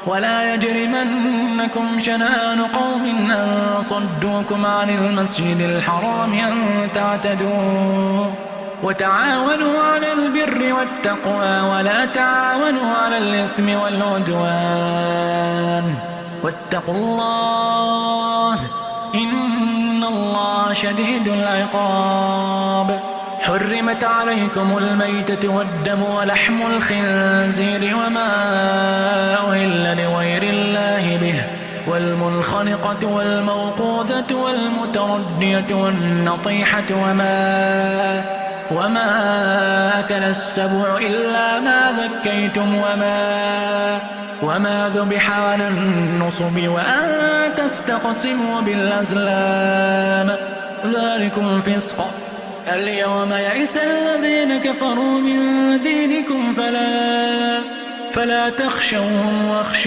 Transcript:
ولا يجرمنكم شنآن قوم أن صدوكم عن المسجد الحرام أن تعتدوا وتعاونوا على البر والتقوى ولا تعاونوا على الإثم والعدوان واتقوا الله إن الله شديد العقاب. حرمت عليكم الميتة والدم ولحم الخنزير وما أهل لغير الله به والمنخنقة والموقوذة والمتردية والنطيحة وما أكل السبع إلا ما ذكيتم وما ذبح على النصب وأن تستقسموا بالأزلام ذلكم فسق. اليوم يئس الذين كفروا من دينكم فلا تخشوهم واخشوا